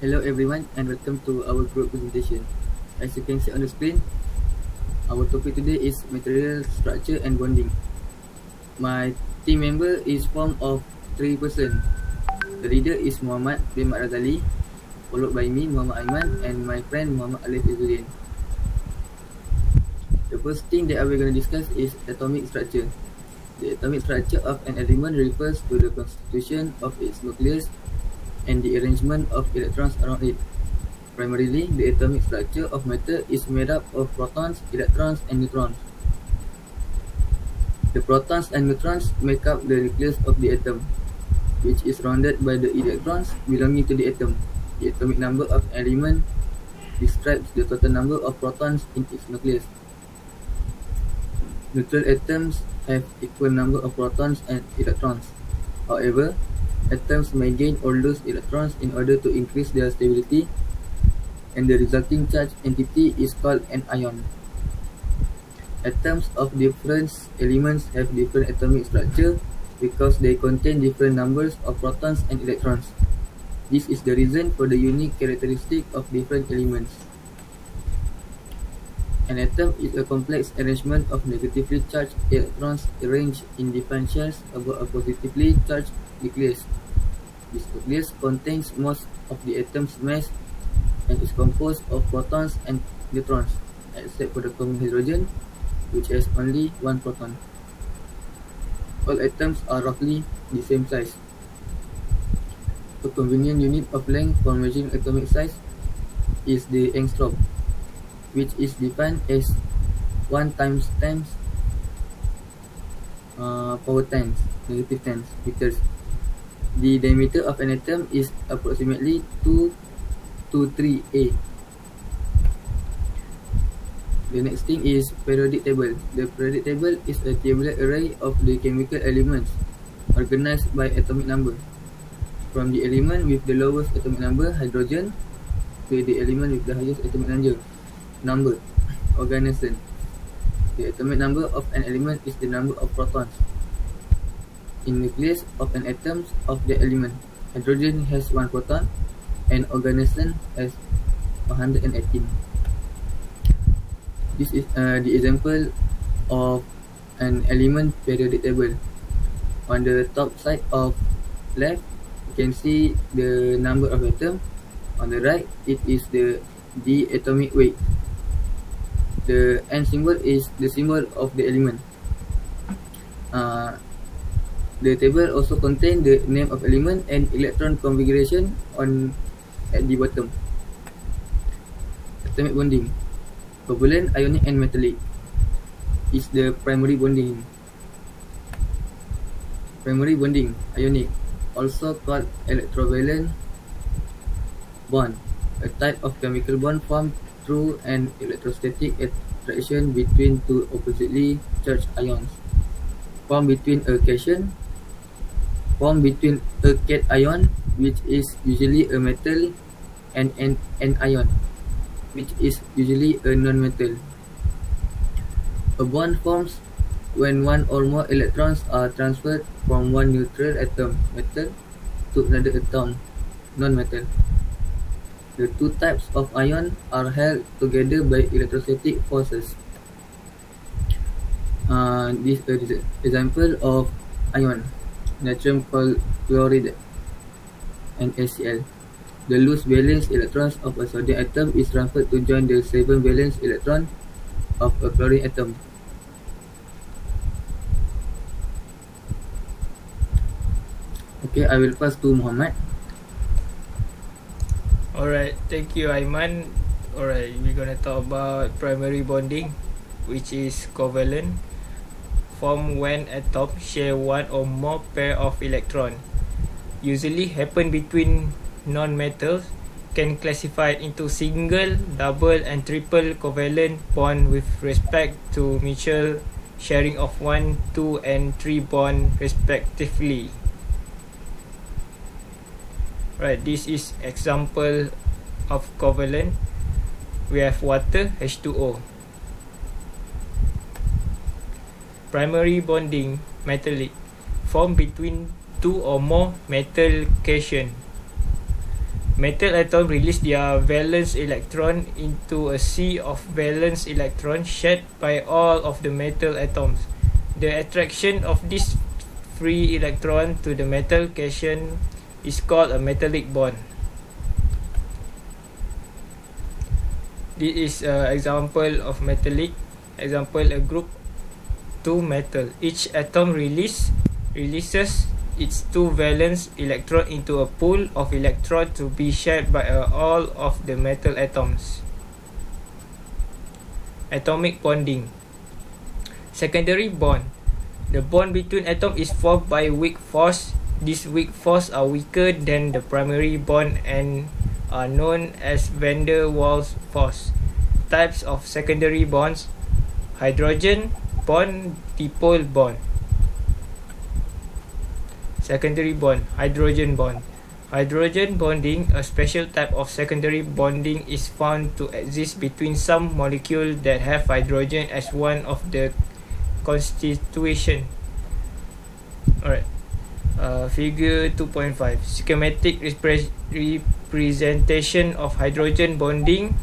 Hello everyone and welcome to our group presentation. As you can see on the screen, our topic today is material structure and bonding. My team member is formed of 3 persons. The leader is Muhammad bin Mat Razali, followed by me, Muhammad Aiman, and my friend Muhammad Alif Izzuddin. The first thing that we're going to discuss is atomic structure. The atomic structure of an element refers to the constitution of its nucleus and the arrangement of electrons around it. Primarily, the atomic structure of matter is made up of protons, electrons, and neutrons. The protons and neutrons make up the nucleus of the atom, which is surrounded by the electrons belonging to the atom. The atomic number of an element describes the total number of protons in its nucleus. Neutral atoms have equal number of protons and electrons. However, atoms may gain or lose electrons in order to increase their stability, and the resulting charged entity is called an ion. Atoms of different elements have different atomic structure because they contain different numbers of protons and electrons. This is the reason for the unique characteristic of different elements. An atom is a complex arrangement of negatively charged electrons arranged in different shells about a positively charged nucleus. This nucleus contains most of the atom's mass and is composed of protons and neutrons, except for the common hydrogen, which has only one proton. All atoms are roughly the same size. A convenient unit of length for measuring atomic size is the angstrom, which is defined as 1 times 10 power 10 negative 10 meters. The diameter of an atom is approximately 2 to 3 A. The next thing is periodic table. The periodic table is a tabular array of the chemical elements organized by atomic number, from the element with the lowest atomic number, hydrogen, to the element with the highest atomic number, oganesson. The atomic number of an element is the number of protons in nucleus of an atom of the element. Hydrogen has 1 proton and oganesson has 118. This is the example of an element periodic table. On the top side of left, you can see the number of atoms. On the right, it is the atomic weight. The N symbol is the symbol of the element. The table also contains the name of element and electron configuration at the bottom. Atomic bonding. Covalent, ionic, and metallic is the primary bonding. Primary bonding, ionic, also called electrovalent bond, a type of chemical bond formed through an electrostatic attraction between two oppositely charged ions. Formed between a cation, which is usually a metal, and an anion, which is usually a non-metal. A bond forms when one or more electrons are transferred from one neutral atom, metal, to another atom, non-metal. The two types of ion are held together by electrostatic forces. This is an example of ion, natrium chloride and HCl. The loose valence electrons of a sodium atom is transferred to join the 7 valence electron of a chlorine atom. Okay, I will pass to Muhammad. Alright, thank you Aiman. Alright, we're gonna talk about primary bonding, which is covalent, formed when atoms share one or more pair of electrons. Usually happen between non-metals, can classify into single, double, and triple covalent bond with respect to mutual sharing of 1, 2, and 3 bond respectively. Right, this is example of covalent. We have water, H2O. Primary bonding, metallic, formed between two or more metal cation. Metal atom release their valence electron into a sea of valence electrons shared by all of the metal atoms. The attraction of this free electron to the metal cation is called a metallic bond. This is an example of metallic. Example, a group 2 metal. Each atom releases its 2 valence electron into a pool of electrons to be shared by all of the metal atoms. Atomic bonding. Secondary bond. The bond between atoms is formed by weak force. These weak forces are weaker than the primary bond and are known as van der Waals force. Types of secondary bonds: hydrogen bond, dipole bond. Secondary bond, hydrogen bond. Hydrogen bonding, a special type of secondary bonding, is found to exist between some molecules that have hydrogen as one of the constitution. Alright. Figure 2.5. Schematic representation of hydrogen bonding.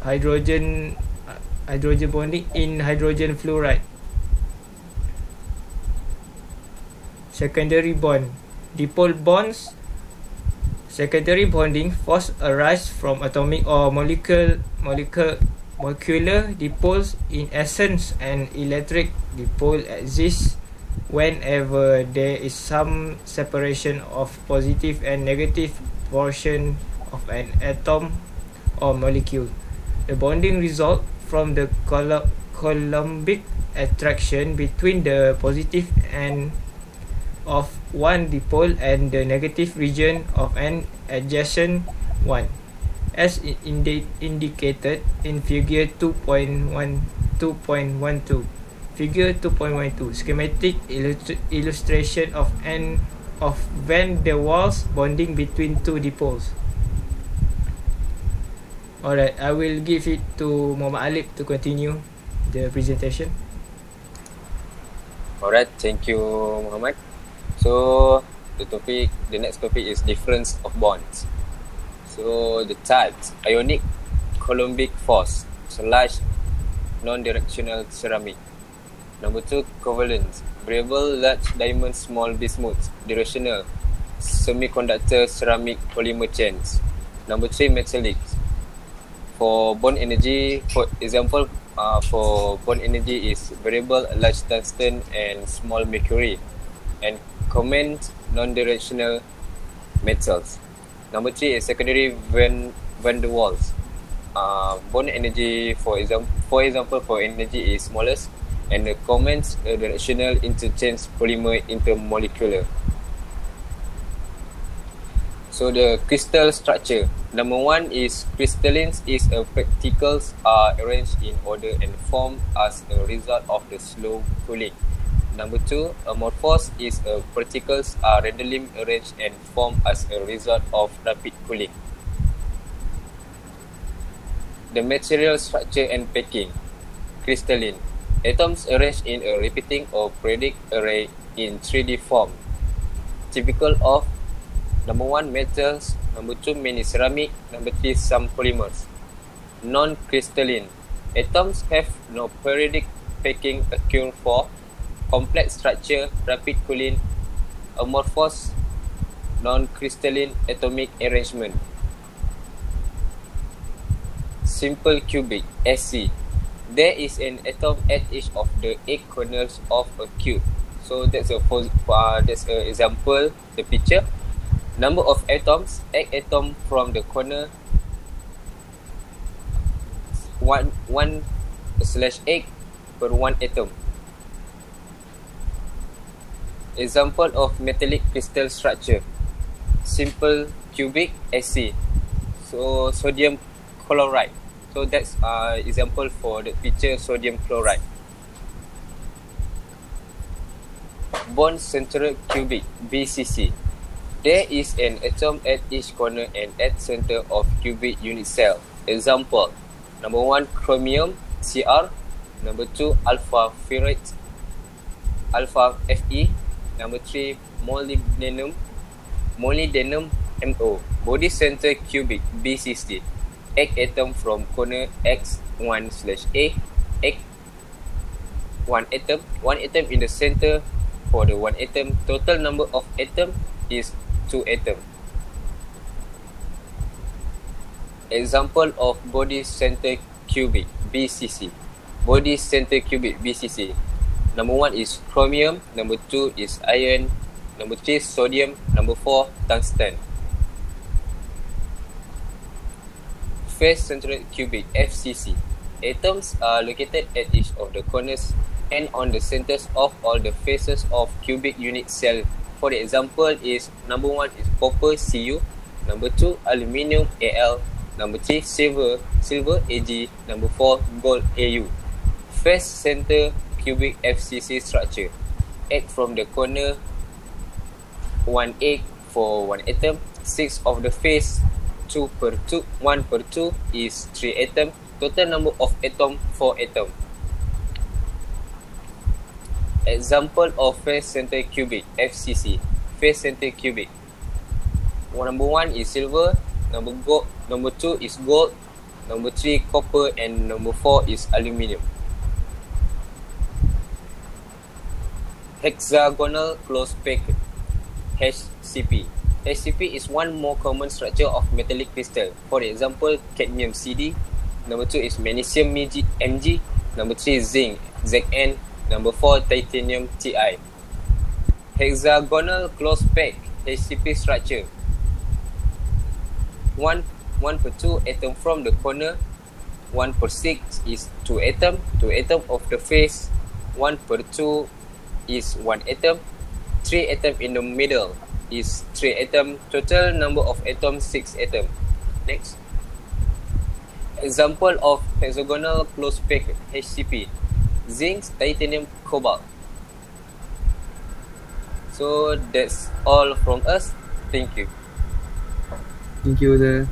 Hydrogen bonding in hydrogen fluoride. Secondary bond. Dipole bonds. Secondary bonding force arise from atomic or molecular dipoles. In essence, an electric dipole exists whenever there is some separation of positive and negative portion of an atom or molecule. The bonding result from the Coulombic attraction between the positive end of one dipole and the negative region of an adjacent one, as indicated in figure 2.12. Figure 2.12. Schematic illustration of van der Waals bonding between 2 dipoles. Alright, I will give it to Muhammad Alip to continue the presentation. Alright, thank you, Muhammad. So the next topic is difference of bonds. So the types: ionic, Coulombic force, large non-directional ceramic. Number 2, covalent, variable large diamond small bismuth, directional semiconductor ceramic polymer chains. Number 3, metallic. For bond energy, for example, for bond energy is variable large tungsten and small mercury, and common non-directional metals. Number 3 is secondary van der Waals. Bond energy, for example, for energy is smallest, and the common directional interchange polymer intermolecular. So the crystal structure. Number 1 is crystallines is a particles are arranged in order and formed as a result of the slow cooling. Number 2, amorphous is a particles are randomly arranged and formed as a result of rapid cooling. The material structure and packing. Crystalline. Atoms arranged in a repeating or periodic array in 3D form. Typical of number 1, metals. Number 2, many ceramic. Number 3, some polymers. Non-crystalline. Atoms have no periodic packing occur for complex structure, rapid cooling, amorphous, non-crystalline atomic arrangement. Simple cubic, SC. There is an atom at each of the 8 corners of a cube. So that's an example, the picture. Number of atoms, 8 atoms from the corner, 1/8 per 1 atom. Example of metallic crystal structure. Simple cubic, SC. So sodium chloride. So that's example for the picture, sodium chloride. Bond central cubic, BCC. There is an atom at each corner and at center of cubic unit cell. Example: number 1, chromium, Cr. Number 2, alpha ferrite, alpha Fe. Number 3, molybdenum, MO, body center cubic BCC. Egg atom from corner X1/A. Egg 1 atom. 1 atom in the center for the 1 atom. Total number of atom is 2 atom. Example of body center cubic BCC. Body center cubic BCC. Number 1 is chromium. Number 2 is iron. Number 3 sodium. Number 4 tungsten. Face centroid cubic FCC. Atoms are located at each of the corners and on the centers of all the faces of cubic unit cell. For the example is number 1 is copper Cu, number 2 aluminium Al, number 3 silver Ag, number 4 gold Au. Face center cubic FCC structure. Egg from the corner, 1 egg for 1 atom. 6 of the face, 2 per 2, 1 per 2 is 3 atom. Total number of atom, 4 atom. Example of face center cubic FCC. Face center cubic. Number 1 is silver, number 2 is gold, number 3 copper, and number 4 is aluminium. Hexagonal close packed HCP. HCP is one more common structure of metallic crystal. For example, cadmium CD. Number 2 is magnesium Mg. Number 3 zinc Zn. Number 4 titanium Ti. Hexagonal close packed HCP structure. 1 per 2 atom from the corner. 1 per 6 is 2 atom. 2 atom of the face. 1 per 2 is 1 atom. 3 atom in the middle is 3 atom. Total number of atoms 6 atom. Next. Example of hexagonal close packed HCP. Zinc, titanium, cobalt. So that's all from us. Thank you. Thank you, the